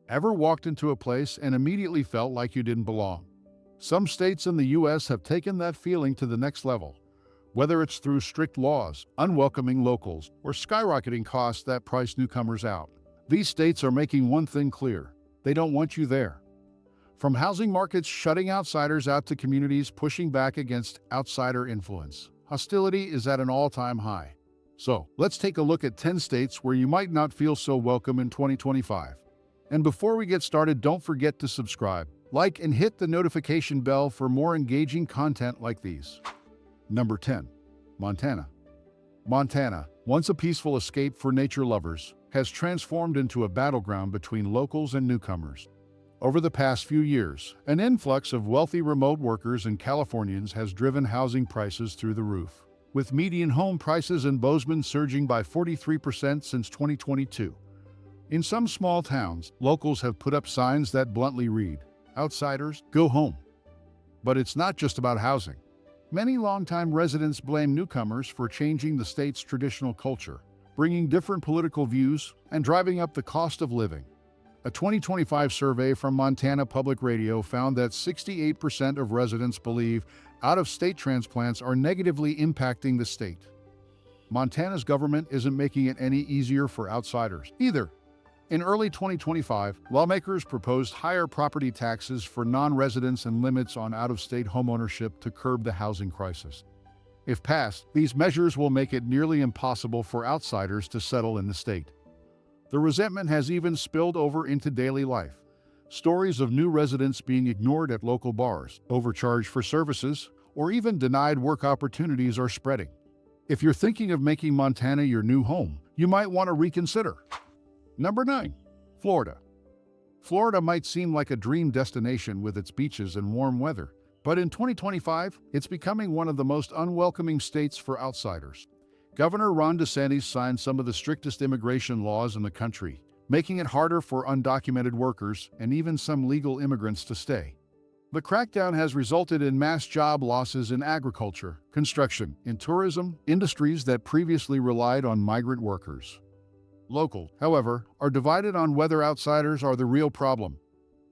Ever walked into a place and immediately felt like you didn't belong? Some states in the U.S. have taken that feeling to the next level. Whether it's through strict laws, unwelcoming locals, or skyrocketing costs that price newcomers out, these states are making one thing clear: they don't want you there. From housing markets shutting outsiders out to communities pushing back against outsider influence, hostility is at an all-time high. So, let's take a look at 10 states where you might not feel so welcome in 2025. And before we get started, don't forget to subscribe, like, and hit the notification bell for more engaging content like these. Number 10. Montana. Montana, once a peaceful escape for nature lovers, has transformed into a battleground between locals and newcomers. Over the past few years, an influx of wealthy remote workers and Californians has driven housing prices through the roof, with median home prices in Bozeman surging by 43% since 2022. In some small towns, locals have put up signs that bluntly read, "Outsiders, go home." But it's not just about housing. Many longtime residents blame newcomers for changing the state's traditional culture, bringing different political views, and driving up the cost of living. A 2025 survey from Montana Public Radio found that 68% of residents believe out-of-state transplants are negatively impacting the state. Montana's government isn't making it any easier for outsiders either. In early 2025, lawmakers proposed higher property taxes for non-residents and limits on out-of-state homeownership to curb the housing crisis. If passed, these measures will make it nearly impossible for outsiders to settle in the state. The resentment has even spilled over into daily life. Stories of new residents being ignored at local bars, overcharged for services, or even denied work opportunities are spreading. If you're thinking of making Montana your new home, you might want to reconsider. Number 9. Florida. Florida might seem like a dream destination with its beaches and warm weather, but in 2025, it's becoming one of the most unwelcoming states for outsiders. Governor Ron DeSantis signed some of the strictest immigration laws in the country, making it harder for undocumented workers and even some legal immigrants to stay. The crackdown has resulted in mass job losses in agriculture, construction, and tourism, industries that previously relied on migrant workers. Local, however, are divided on whether outsiders are the real problem.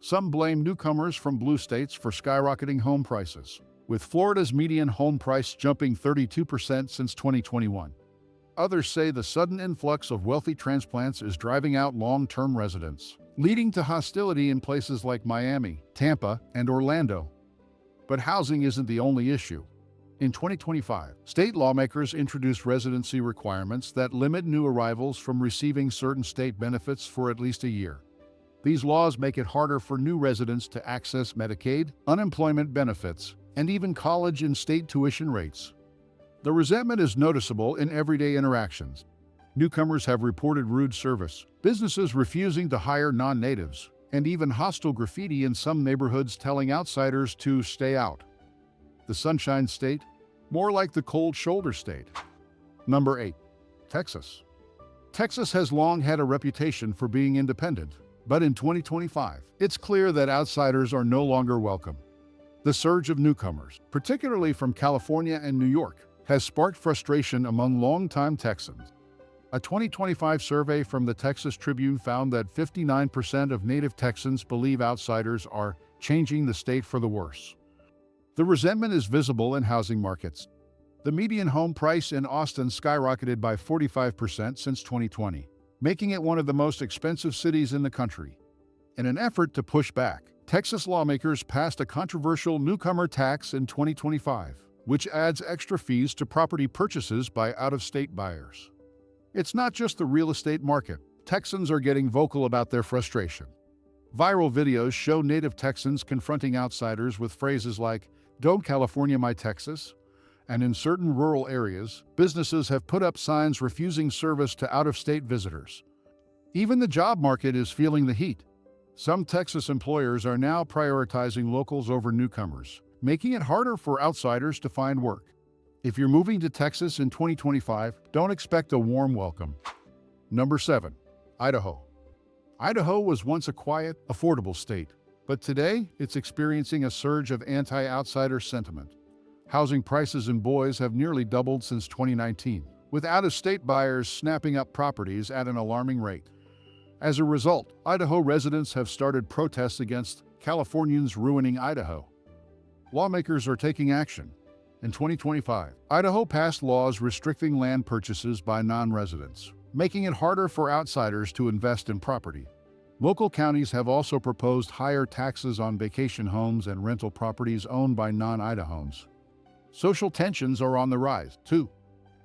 Some blame newcomers from blue states for skyrocketing home prices, with Florida's median home price jumping 32% since 2021. Others say the sudden influx of wealthy transplants is driving out long-term residents, leading to hostility in places like Miami, Tampa, and Orlando. But housing isn't the only issue. In 2025, state lawmakers introduced residency requirements that limit new arrivals from receiving certain state benefits for at least a year. These laws make it harder for new residents to access Medicaid, unemployment benefits, and even college and state tuition rates. The resentment is noticeable in everyday interactions. Newcomers have reported rude service, businesses refusing to hire non-natives, and even hostile graffiti in some neighborhoods telling outsiders to stay out. The Sunshine State? More like the Cold Shoulder State. Number 8. Texas. Texas has long had a reputation for being independent, but in 2025, it's clear that outsiders are no longer welcome. The surge of newcomers, particularly from California and New York, has sparked frustration among longtime Texans. A 2025 survey from the Texas Tribune found that 59% of native Texans believe outsiders are changing the state for the worse. The resentment is visible in housing markets. The median home price in Austin skyrocketed by 45% since 2020, making it one of the most expensive cities in the country. In an effort to push back, Texas lawmakers passed a controversial newcomer tax in 2025, which adds extra fees to property purchases by out-of-state buyers. It's not just the real estate market. Texans are getting vocal about their frustration. Viral videos show native Texans confronting outsiders with phrases like, "Don't California my Texas," and in certain rural areas, businesses have put up signs refusing service to out-of-state visitors. Even the job market is feeling the heat. Some Texas employers are now prioritizing locals over newcomers, making it harder for outsiders to find work. If you're moving to Texas in 2025, don't expect a warm welcome. Number 7. Idaho. Idaho was once a quiet, affordable state, but today it's experiencing a surge of anti-outsider sentiment. Housing prices in Boise have nearly doubled since 2019, with out-of-state buyers snapping up properties at an alarming rate. As a result, Idaho residents have started protests against Californians ruining Idaho. Lawmakers are taking action. In 2025, Idaho passed laws restricting land purchases by non-residents, making it harder for outsiders to invest in property. Local counties have also proposed higher taxes on vacation homes and rental properties owned by non-Idahans. Social tensions are on the rise, too.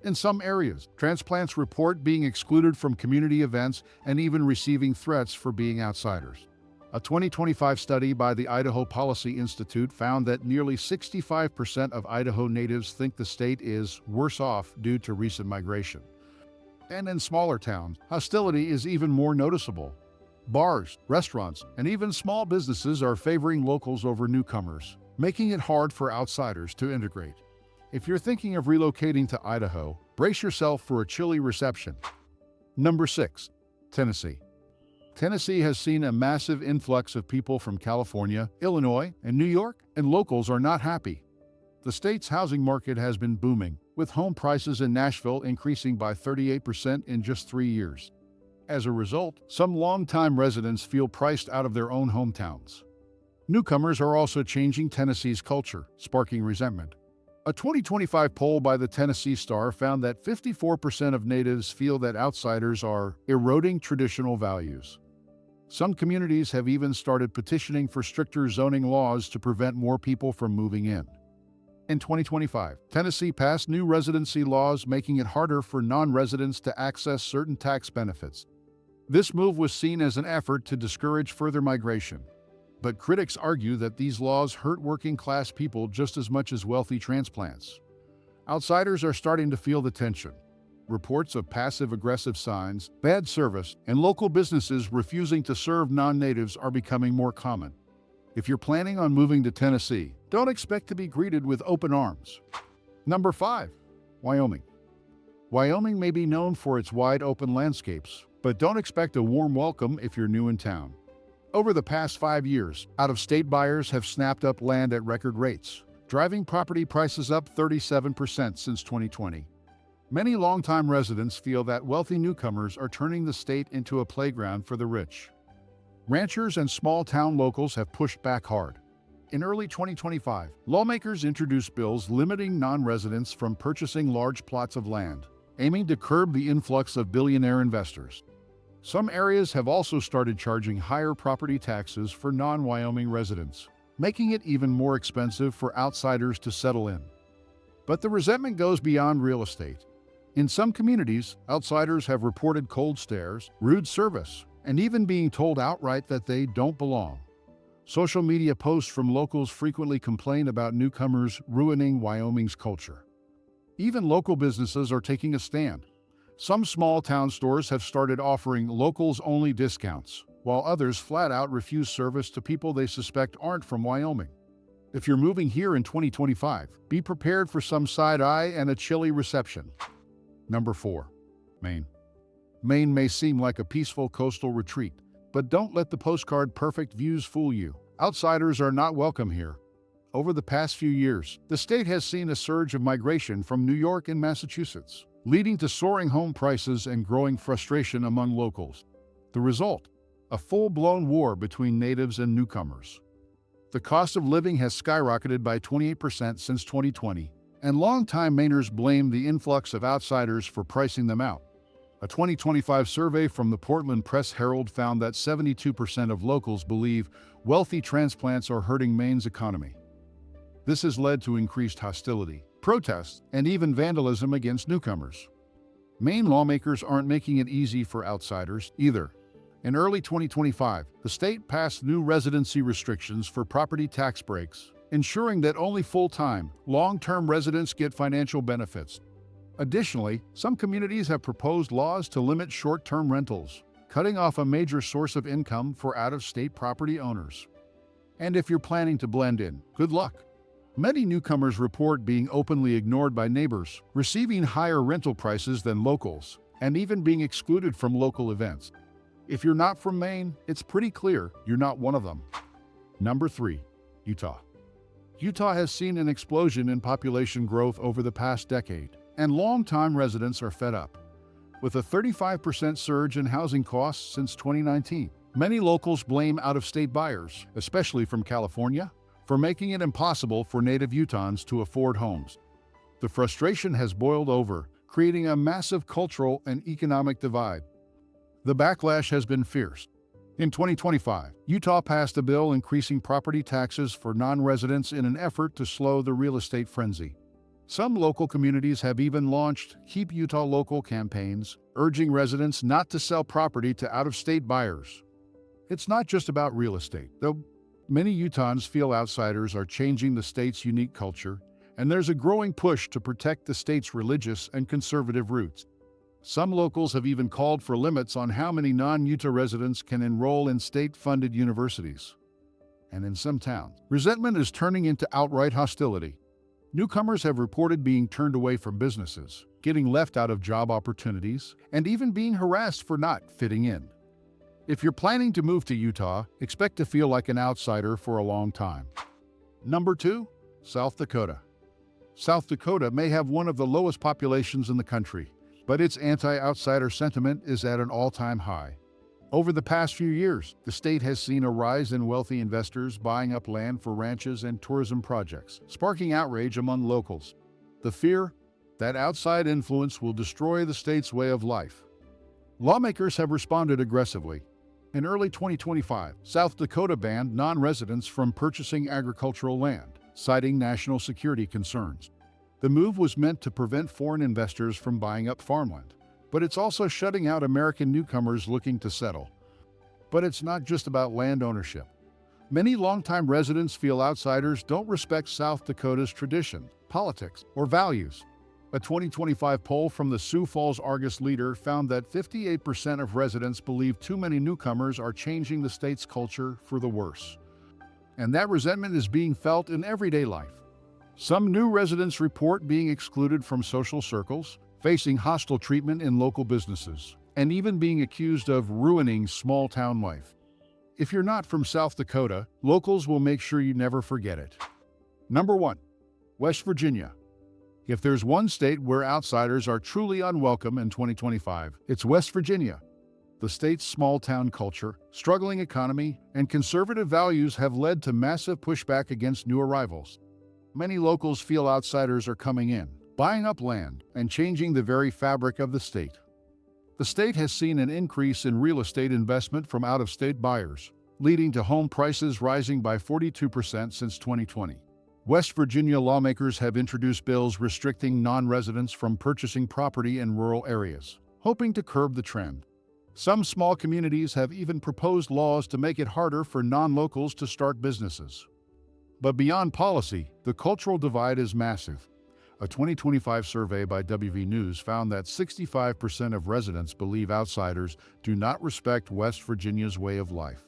In some areas, transplants report being excluded from community events and even receiving threats for being outsiders. A 2025 study by the Idaho Policy Institute found that nearly 65% of Idaho natives think the state is worse off due to recent migration. And in smaller towns, hostility is even more noticeable. Bars, restaurants, and even small businesses are favoring locals over newcomers, making it hard for outsiders to integrate. If you're thinking of relocating to Idaho, brace yourself for a chilly reception. Number 6. Tennessee. Tennessee has seen a massive influx of people from California, Illinois, and New York, and locals are not happy. The state's housing market has been booming, with home prices in Nashville increasing by 38% in just 3 years. As a result, some longtime residents feel priced out of their own hometowns. Newcomers are also changing Tennessee's culture, sparking resentment. A 2025 poll by the Tennessee Star found that 54% of natives feel that outsiders are eroding traditional values. Some communities have even started petitioning for stricter zoning laws to prevent more people from moving in. In 2025, Tennessee passed new residency laws making it harder for non-residents to access certain tax benefits. This move was seen as an effort to discourage further migration. But critics argue that these laws hurt working-class people just as much as wealthy transplants. Outsiders are starting to feel the tension. Reports of passive-aggressive signs, bad service, and local businesses refusing to serve non-natives are becoming more common. If you're planning on moving to Tennessee, don't expect to be greeted with open arms. Number 5. Wyoming. Wyoming may be known for its wide-open landscapes, but don't expect a warm welcome if you're new in town. Over the past 5 years, out-of-state buyers have snapped up land at record rates, driving property prices up 37% since 2020. Many longtime residents feel that wealthy newcomers are turning the state into a playground for the rich. Ranchers and small-town locals have pushed back hard. In early 2025, lawmakers introduced bills limiting non-residents from purchasing large plots of land, aiming to curb the influx of billionaire investors. Some areas have also started charging higher property taxes for non-Wyoming residents, making it even more expensive for outsiders to settle in. But the resentment goes beyond real estate. In some communities, outsiders have reported cold stares, rude service, and even being told outright that they don't belong. Social media posts from locals frequently complain about newcomers ruining Wyoming's culture. Even local businesses are taking a stand. Some small-town stores have started offering locals-only discounts, while others flat-out refuse service to people they suspect aren't from Wyoming. If you're moving here in 2025, be prepared for some side-eye and a chilly reception. Number 4. Maine. Maine may seem like a peaceful coastal retreat, but don't let the postcard-perfect views fool you. Outsiders are not welcome here. Over the past few years, the state has seen a surge of migration from New York and Massachusetts, leading to soaring home prices and growing frustration among locals. The result? A full-blown war between natives and newcomers. The cost of living has skyrocketed by 28% since 2020, and longtime Mainers blame the influx of outsiders for pricing them out. A 2025 survey from the Portland Press-Herald found that 72% of locals believe wealthy transplants are hurting Maine's economy. This has led to increased hostility, protests, and even vandalism against newcomers. Maine lawmakers aren't making it easy for outsiders either. In early 2025, the state passed new residency restrictions for property tax breaks, ensuring that only full-time, long-term residents get financial benefits. Additionally, some communities have proposed laws to limit short-term rentals, cutting off a major source of income for out-of-state property owners. And if you're planning to blend in, good luck. Many newcomers report being openly ignored by neighbors, receiving higher rental prices than locals, and even being excluded from local events. If you're not from Maine, it's pretty clear you're not one of them. Number 3. Utah. Utah has seen an explosion in population growth over the past decade, and longtime residents are fed up. with a 35% surge in housing costs since 2019. Many locals blame out-of-state buyers, especially from California, for making it impossible for native Utahns to afford homes. The frustration has boiled over, creating a massive cultural and economic divide. The backlash has been fierce. In 2025, Utah passed a bill increasing property taxes for non-residents in an effort to slow the real estate frenzy. Some local communities have even launched Keep Utah Local campaigns, urging residents not to sell property to out-of-state buyers. It's not just about real estate, though many Utahns feel outsiders are changing the state's unique culture, and there's a growing push to protect the state's religious and conservative roots. Some locals have even called for limits on how many non-Utah residents can enroll in state-funded universities. And in some towns, resentment is turning into outright hostility. Newcomers have reported being turned away from businesses, getting left out of job opportunities, and even being harassed for not fitting in. If you're planning to move to Utah, expect to feel like an outsider for a long time. Number 2, South Dakota. South Dakota may have one of the lowest populations in the country, but its anti-outsider sentiment is at an all-time high. Over the past few years, the state has seen a rise in wealthy investors buying up land for ranches and tourism projects, sparking outrage among locals. The fear that outside influence will destroy the state's way of life. Lawmakers have responded aggressively. In early 2025, South Dakota banned non-residents from purchasing agricultural land, citing national security concerns. The move was meant to prevent foreign investors from buying up farmland, but it's also shutting out American newcomers looking to settle. But it's not just about land ownership. Many longtime residents feel outsiders don't respect South Dakota's tradition, politics, or values. A 2025 poll from the Sioux Falls Argus Leader found that 58% of residents believe too many newcomers are changing the state's culture for the worse. And that resentment is being felt in everyday life. Some new residents report being excluded from social circles, facing hostile treatment in local businesses, and even being accused of ruining small-town life. If you're not from South Dakota, locals will make sure you never forget it. Number 1, West Virginia. If there's one state where outsiders are truly unwelcome in 2025, it's West Virginia. The state's small-town culture, struggling economy, and conservative values have led to massive pushback against new arrivals. Many locals feel outsiders are coming in, buying up land, and changing the very fabric of the state. The state has seen an increase in real estate investment from out-of-state buyers, leading to home prices rising by 42% since 2020. West Virginia lawmakers have introduced bills restricting non-residents from purchasing property in rural areas, hoping to curb the trend. Some small communities have even proposed laws to make it harder for non-locals to start businesses. But beyond policy, the cultural divide is massive. A 2025 survey by WV News found that 65% of residents believe outsiders do not respect West Virginia's way of life.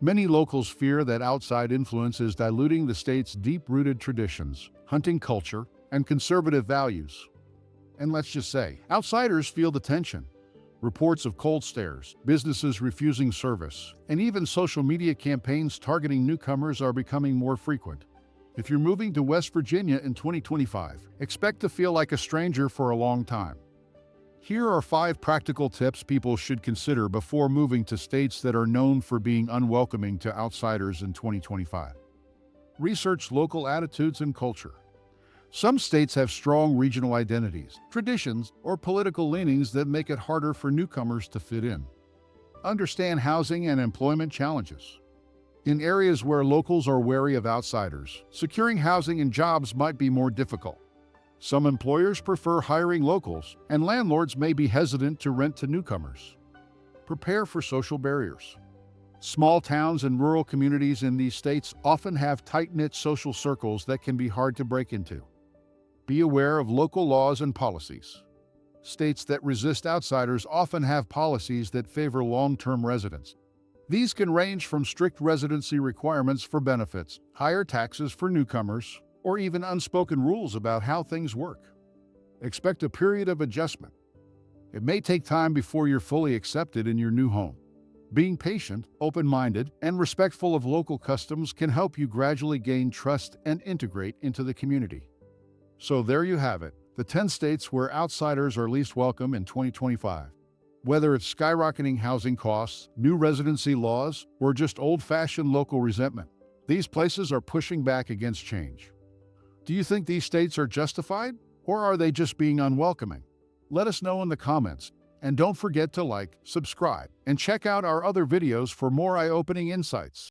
Many locals fear that outside influence is diluting the state's deep-rooted traditions, hunting culture, and conservative values. And let's just say, outsiders feel the tension. Reports of cold stares, businesses refusing service, and even social media campaigns targeting newcomers are becoming more frequent. If you're moving to West Virginia in 2025, expect to feel like a stranger for a long time. Here are 5 practical tips people should consider before moving to states that are known for being unwelcoming to outsiders in 2025. Research local attitudes and culture. Some states have strong regional identities, traditions, or political leanings that make it harder for newcomers to fit in. Understand housing and employment challenges. In areas where locals are wary of outsiders, securing housing and jobs might be more difficult. Some employers prefer hiring locals, and landlords may be hesitant to rent to newcomers. Prepare for social barriers. Small towns and rural communities in these states often have tight-knit social circles that can be hard to break into. Be aware of local laws and policies. States that resist outsiders often have policies that favor long-term residents. These can range from strict residency requirements for benefits, higher taxes for newcomers, or even unspoken rules about how things work. Expect a period of adjustment. It may take time before you're fully accepted in your new home. Being patient, open-minded, and respectful of local customs can help you gradually gain trust and integrate into the community. So there you have it, the 10 states where outsiders are least welcome in 2025. Whether it's skyrocketing housing costs, new residency laws, or just old-fashioned local resentment, these places are pushing back against change. Do you think these states are justified, or are they just being unwelcoming? Let us know in the comments, and don't forget to like, subscribe, and check out our other videos for more eye-opening insights.